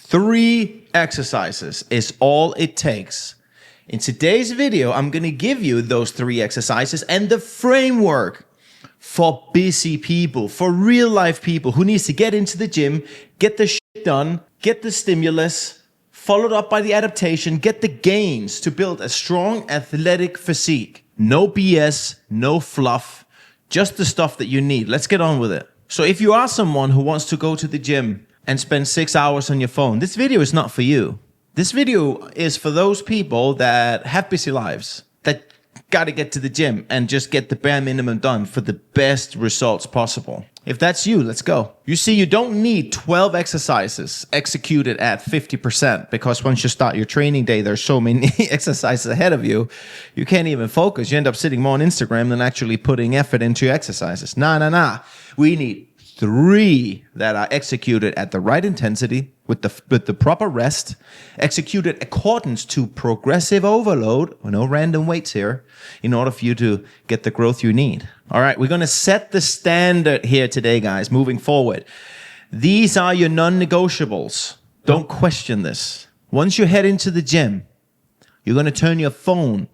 3 exercises is all it takes. In today's video, I'm going to give you those 3 exercises and the framework for busy people, for real life people who needs to get into the gym, get the shit done, get the stimulus, followed up by the adaptation, get the gains to build a strong athletic physique. No BS, no fluff, just the stuff that you need. Let's get on with it. So if you are someone who wants to go to the gym and spend 6 hours on your phone, this video is not for you. This video is for those people that have busy lives, that got to get to the gym and just get the bare minimum done for the best results possible. If that's you, let's go. You see, you don't need 12 exercises executed at 50% because once you start your training day, there's so many exercises ahead of you, you can't even focus. You end up sitting more on Instagram than actually putting effort into your exercises. Nah. We need 3 that are executed at the right intensity with the proper rest, executed accordance to progressive overload, no random weights here, in order for you to get the growth you need. All right, we're going to set the standard here today, guys, moving forward. These are your non-negotiables. Don't question this. Once you head into the gym, you're going to turn your phone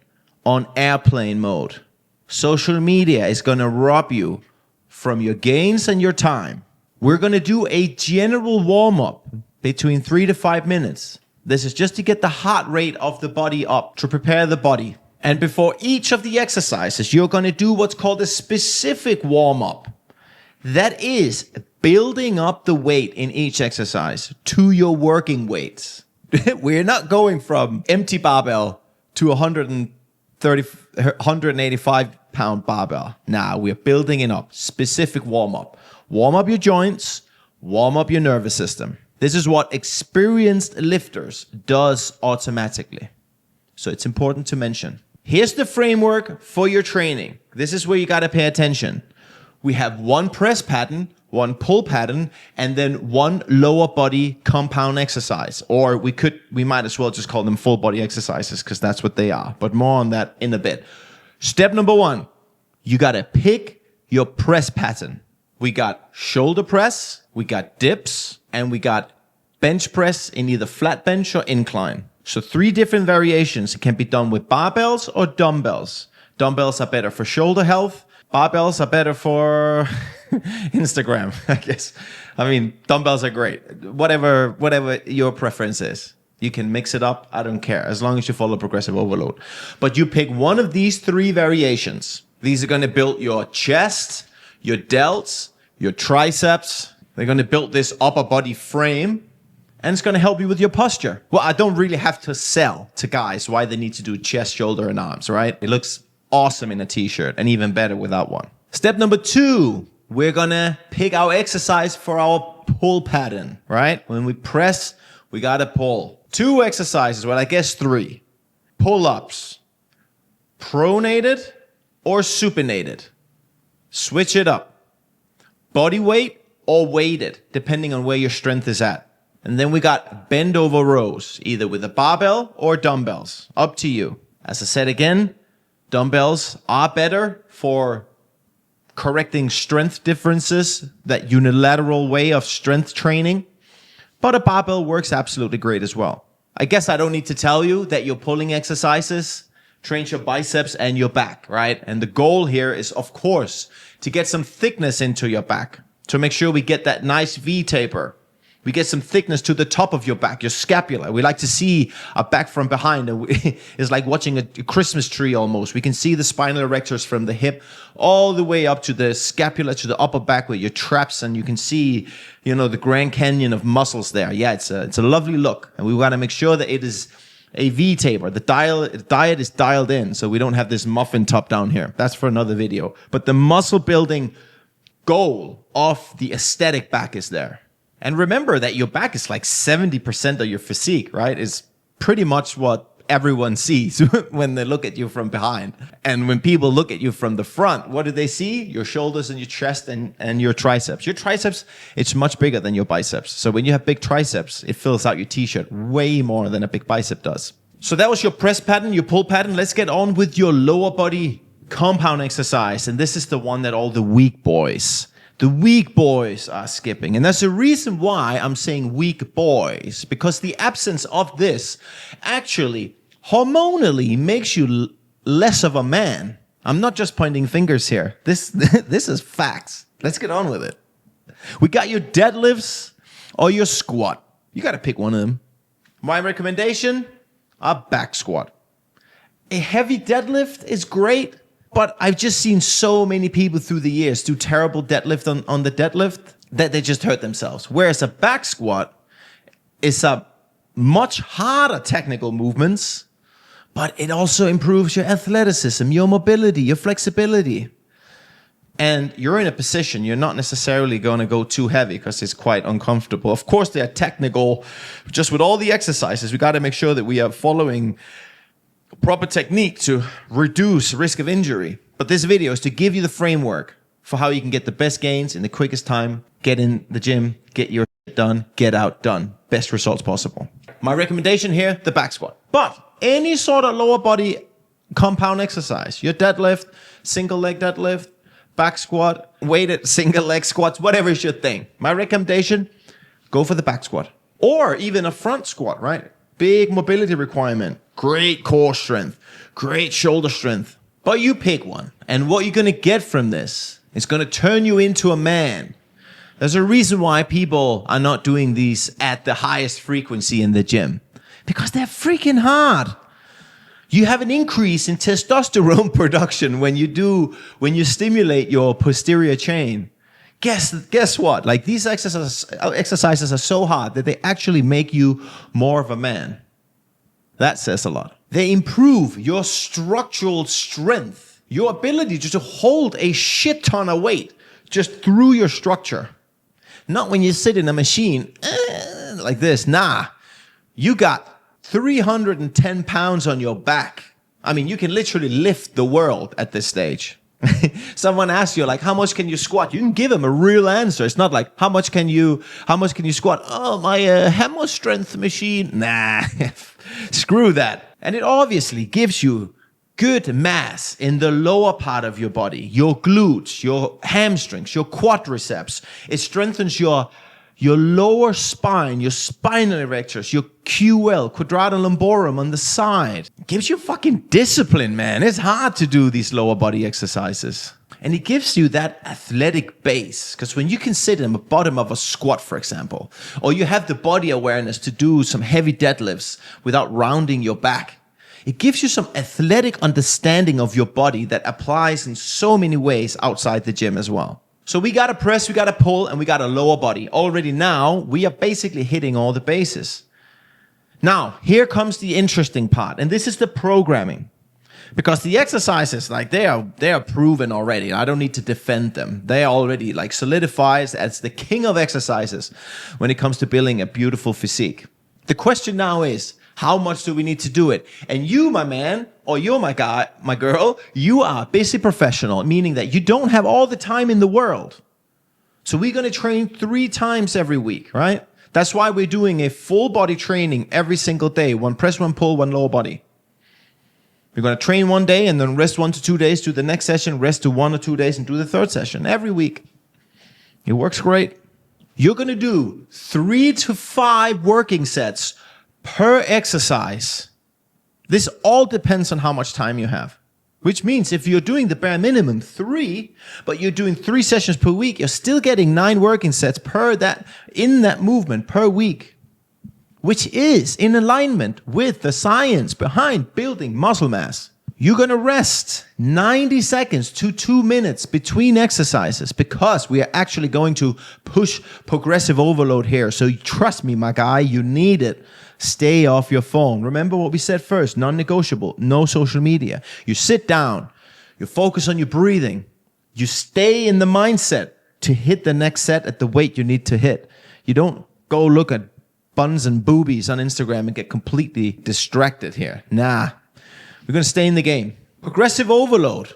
on airplane mode. Social media is going to rob you from your gains and your time. We're going to do a general warm-up between 3 to 5 minutes. This is just to get the heart rate of the body up, to prepare the body. And before each of the exercises, you're going to do what's called a specific warm-up. That is building up the weight in each exercise to your working weights. We're not going from empty barbell to 185 pound barbell. Nah, we're building it up. Specific warm-up. Warm up your joints, warm up your nervous system. This is what experienced lifters does automatically. So it's important to mention. Here's the framework for your training. This is where you got to pay attention. We have 1 press pattern, 1 pull pattern, and then 1 lower body compound exercise. Or we might as well just call them full body exercises because that's what they are. But more on that in a bit. Step number 1, you got to pick your press pattern. We got shoulder press, we got dips, and we got bench press in either flat bench or incline. So 3 different variations. It can be done with barbells or dumbbells. Dumbbells are better for shoulder health. Barbells are better for Instagram, I guess. I mean, dumbbells are great. Whatever your preference is. You can mix it up. I don't care, as long as you follow progressive overload. But you pick one of these 3 variations. These are going to build your chest, your delts, your triceps. They're going to build this upper body frame. And it's going to help you with your posture. Well, I don't really have to sell to guys why they need to do chest, shoulder, and arms, right? It looks awesome in a t-shirt and even better without one. Step number 2, we're going to pick our exercise for our pull pattern, right? When we press, we got to pull. 2 exercises, well, I guess 3. Pull-ups, pronated or supinated. Switch it up. Body weight or weighted, depending on where your strength is at. And then we got bend over rows, either with a barbell or dumbbells. Up to you. As I said again, dumbbells are better for correcting strength differences, that unilateral way of strength training. But a barbell works absolutely great as well. I guess I don't need to tell you that your pulling exercises trains your biceps and your back, right? And the goal here is, of course, to get some thickness into your back, to make sure we get that nice V taper. We get some thickness to the top of your back, your scapula. We like to see a back from behind. It's like watching a Christmas tree almost. We can see the spinal erectors from the hip all the way up to the scapula, to the upper back with your traps. And you can see, the Grand Canyon of muscles there. Yeah, it's a lovely look. And we want to make sure that it is a V taper. The diet is dialed in, so we don't have this muffin top down here. That's for another video. But the muscle building goal of the aesthetic back is there. And remember that your back is like 70% of your physique, right? It's pretty much what everyone sees when they look at you from behind. And when people look at you from the front, what do they see? Your shoulders and your chest and your triceps. Your triceps, it's much bigger than your biceps. So when you have big triceps, it fills out your t-shirt way more than a big bicep does. So that was your press pattern, your pull pattern. Let's get on with your lower body compound exercise. And this is the one that all the weak boys The weak boys are skipping. And that's the reason why I'm saying weak boys, because the absence of this actually hormonally makes you less of a man. I'm not just pointing fingers here. This is facts. Let's get on with it. We got your deadlifts or your squat. You got to pick one of them. My recommendation, a back squat. A heavy deadlift is great, but I've just seen so many people through the years do terrible deadlift on the deadlift that they just hurt themselves. Whereas a back squat is a much harder technical movements, but it also improves your athleticism, your mobility, your flexibility. And you're in a position, you're not necessarily going to go too heavy because it's quite uncomfortable. Of course, they're technical. Just with all the exercises, we got to make sure that we are following proper technique to reduce risk of injury. But this video is to give you the framework for how you can get the best gains in the quickest time, get in the gym, get your shit done, get out done. Best results possible. My recommendation here, the back squat. But any sort of lower body compound exercise, your deadlift, single leg deadlift, back squat, weighted single leg squats, whatever is your thing. My recommendation, go for the back squat. Or even a front squat, right? Big mobility requirement, great core strength, great shoulder strength. But you pick one. And what you're going to get from this is going to turn you into a man. There's a reason why people are not doing these at the highest frequency in the gym. Because they're freaking hard. You have an increase in testosterone production when you stimulate your posterior chain. Guess what? Like these exercises are so hard that they actually make you more of a man. That says a lot. They improve your structural strength, your ability just to hold a shit ton of weight just through your structure. Not when you sit in a machine like this. Nah, you got 310 pounds on your back. I mean, you can literally lift the world at this stage. Someone asks you, like, how much can you squat? You can give them a real answer. It's not like, how much can you squat? Oh, my hammer strength machine. Nah, screw that. And it obviously gives you good mass in the lower part of your body, your glutes, your hamstrings, your quadriceps. It strengthens your lower spine, your spinal erectors, your QL, quadratum lumborum on the side. It gives you fucking discipline, man. It's hard to do these lower body exercises. And it gives you that athletic base. Because when you can sit in the bottom of a squat, for example, or you have the body awareness to do some heavy deadlifts without rounding your back, it gives you some athletic understanding of your body that applies in so many ways outside the gym as well. So we got to press, we got to pull, and we got a lower body. Already now, we are basically hitting all the bases. Now, here comes the interesting part, and this is the programming. Because the exercises, like they are proven already. I don't need to defend them. They are already like solidified as the king of exercises when it comes to building a beautiful physique. The question now is, how much do we need to do it? And you, my man, or you're my guy, my girl, you are a busy professional, meaning that you don't have all the time in the world. So we're going to train 3 times every week, right? That's why we're doing a full body training every single day. 1 press, 1 pull, 1 lower body. We're going to train 1 day and then rest 1 to 2 days, do the next session, rest to 1 or 2 days and do the third session every week. It works great. You're going to do 3 to 5 working sets per exercise. This all depends on how much time you have. Which means if you're doing the bare minimum 3, but you're doing 3 sessions per week, you're still getting 9 working sets in that movement per week. Which is in alignment with the science behind building muscle mass. You're going to rest 90 seconds to 2 minutes between exercises because we are actually going to push progressive overload here. So trust me, my guy, you need it. Stay off your phone. Remember what we said first, non-negotiable, no social media. You sit down, you focus on your breathing. You stay in the mindset to hit the next set at the weight you need to hit. You don't go look at buns and boobies on Instagram and get completely distracted here. Nah. We're going to stay in the game. Progressive overload.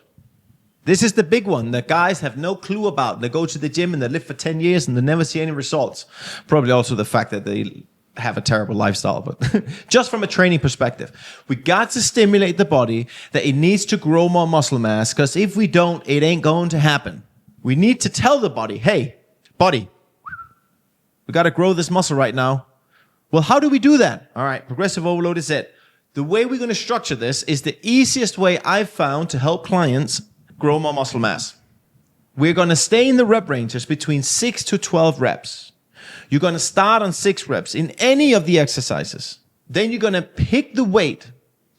This is the big one that guys have no clue about. They go to the gym and they live for 10 years and they never see any results. Probably also the fact that they have a terrible lifestyle. But just from a training perspective, we got to stimulate the body that it needs to grow more muscle mass because if we don't, it ain't going to happen. We need to tell the body, hey, body, we got to grow this muscle right now. Well, how do we do that? All right, progressive overload is it. The way we're going to structure this is the easiest way I've found to help clients grow more muscle mass. We're going to stay in the rep ranges between 6 to 12 reps. You're going to start on 6 reps in any of the exercises. Then you're going to pick the weight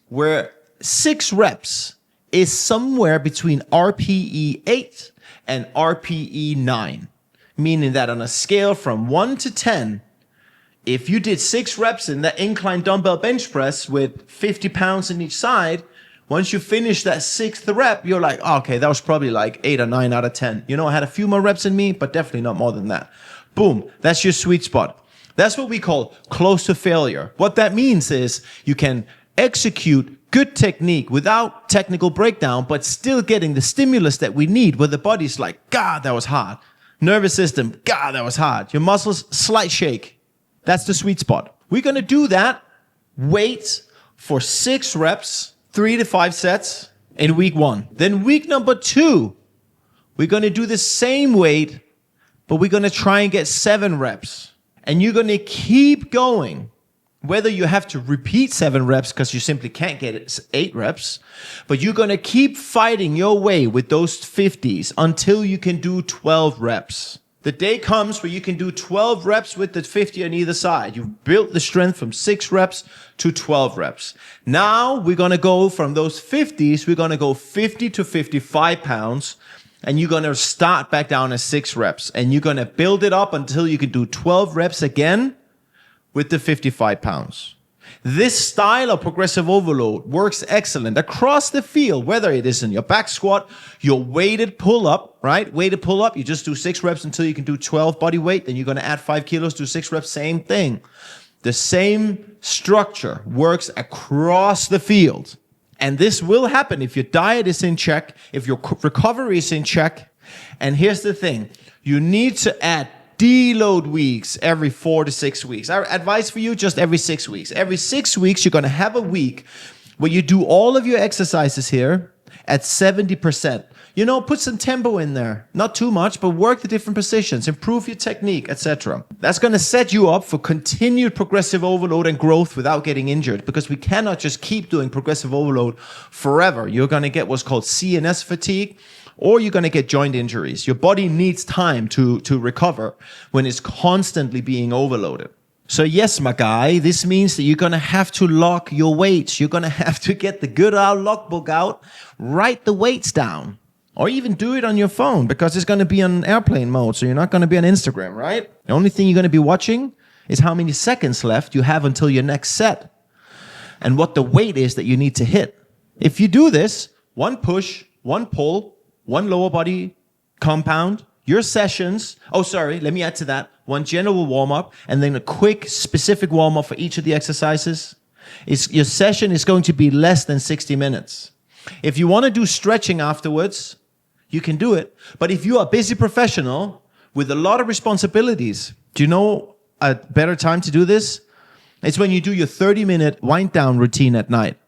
where 6 reps is somewhere between RPE 8 and RPE 9. Meaning that on a scale from 1 to 10, if you did 6 reps in that incline dumbbell bench press with 50 pounds in each side, once you finish that 6th rep, you're like, oh, okay, that was probably like 8 or 9 out of 10. You know, I had a few more reps in me, but definitely not more than that. Boom, that's your sweet spot. That's what we call close to failure. What that means is you can execute good technique without technical breakdown, but still getting the stimulus that we need where the body's like, God, that was hard. Nervous system, God, that was hard. Your muscles, slight shake. That's the sweet spot. We're going to do that weight for 6 reps, 3 to 5 sets in week 1. Then week number 2, we're going to do the same weight, but we're going to try and get 7 reps. And you're going to keep going. Whether you have to repeat 7 reps because you simply can't get it 8 reps, but you're going to keep fighting your way with those 50s until you can do 12 reps. The day comes where you can do 12 reps with the 50 on either side. You've built the strength from 6 reps to 12 reps. Now we're going to go from those 50s, we're going to go 50 to 55 pounds, and you're going to start back down at 6 reps. And you're going to build it up until you can do 12 reps again with the 55 pounds. This style of progressive overload works excellent across the field, whether it is in your back squat, your weighted pull-up, right? Weighted pull-up, you just do 6 reps until you can do 12 body weight, then you're going to add 5 kilos, do 6 reps, same thing. The same structure works across the field. And this will happen if your diet is in check, if your recovery is in check. And here's the thing, you need to add deload weeks every 4 to 6 weeks. Our advice for you, just every 6 weeks. Every 6 weeks, you're going to have a week where you do all of your exercises here at 70%. You know, put some tempo in there. Not too much, but work the different positions, improve your technique, etc. That's going to set you up for continued progressive overload and growth without getting injured, because we cannot just keep doing progressive overload forever. You're going to get what's called CNS fatigue, or you're going to get joint injuries. Your body needs time to recover when it's constantly being overloaded. So yes, my guy, this means that you're going to have to lock your weights. You're going to have to get the good old logbook out, write the weights down, or even do it on your phone, because it's going to be on airplane mode, so you're not going to be on Instagram, right? The only thing you're going to be watching is how many seconds left you have until your next set and what the weight is that you need to hit. If you do this, 1 push, 1 pull, 1 lower body compound, your sessions, let me add to that, 1 general warm-up, and then a quick specific warm-up for each of the exercises. Your session is going to be less than 60 minutes. If you want to do stretching afterwards, you can do it. But if you are a busy professional with a lot of responsibilities, do you know a better time to do this? It's when you do your 30-minute wind-down routine at night.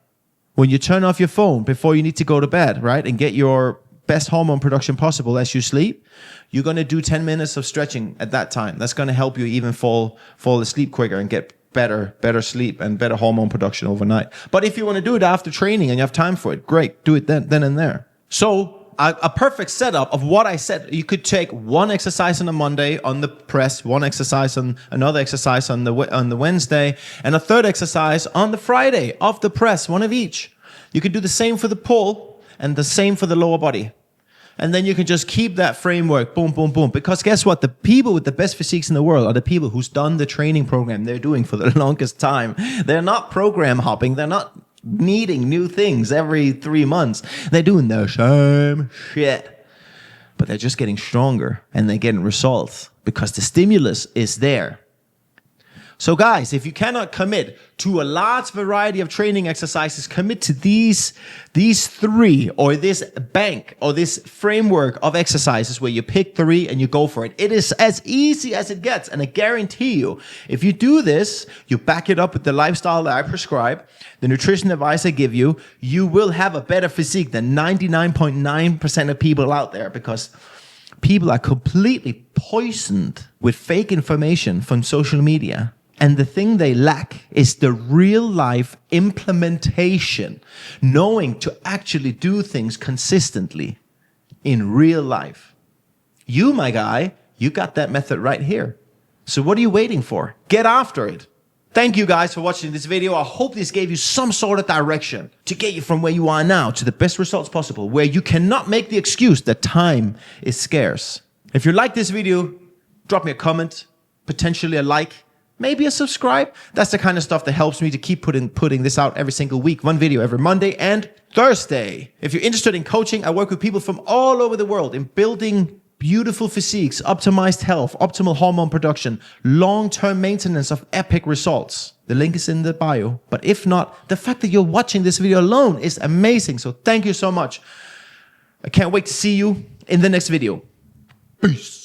When you turn off your phone before you need to go to bed, right? And get your best hormone production possible as you sleep, you're going to do 10 minutes of stretching at that time. That's going to help you even fall asleep quicker and get better sleep and better hormone production overnight. But if you want to do it after training and you have time for it, great, do it then and there. So a perfect setup of what I said, you could take 1 exercise on a Monday on the press, 1 exercise on another exercise on the Wednesday, and a 3rd exercise on the Friday of the press, 1 of each. You could do the same for the pull and the same for the lower body. And then you can just keep that framework, boom, boom, boom. Because guess what? The people with the best physiques in the world are the people who's done the training program they're doing for the longest time. They're not program hopping. They're not needing new things every 3 months. They're doing the same shit. But they're just getting stronger and they're getting results because the stimulus is there. So guys, if you cannot commit to a large variety of training exercises, commit to these 3 or this bank or this framework of exercises where you pick 3 and you go for it. It is as easy as it gets. And I guarantee you, if you do this, you back it up with the lifestyle that I prescribe, the nutrition advice I give you, you will have a better physique than 99.9% of people out there, because People are completely poisoned with fake information from social media. And the thing they lack is the real life implementation, knowing to actually do things consistently in real life. You, my guy, you got that method right here. So what are you waiting for? Get after it. Thank you guys for watching this video. I hope this gave you some sort of direction to get you from where you are now to the best results possible, where you cannot make the excuse that time is scarce. If you like this video, drop me a comment, potentially a like, maybe a subscribe. That's the kind of stuff that helps me to keep putting this out every single week. One video every Monday and Thursday. If you're interested in coaching, I work with people from all over the world in building beautiful physiques, optimized health, optimal hormone production, long-term maintenance of epic results. The link is in the bio. But if not, the fact that you're watching this video alone is amazing. So thank you so much. I can't wait to see you in the next video. Peace.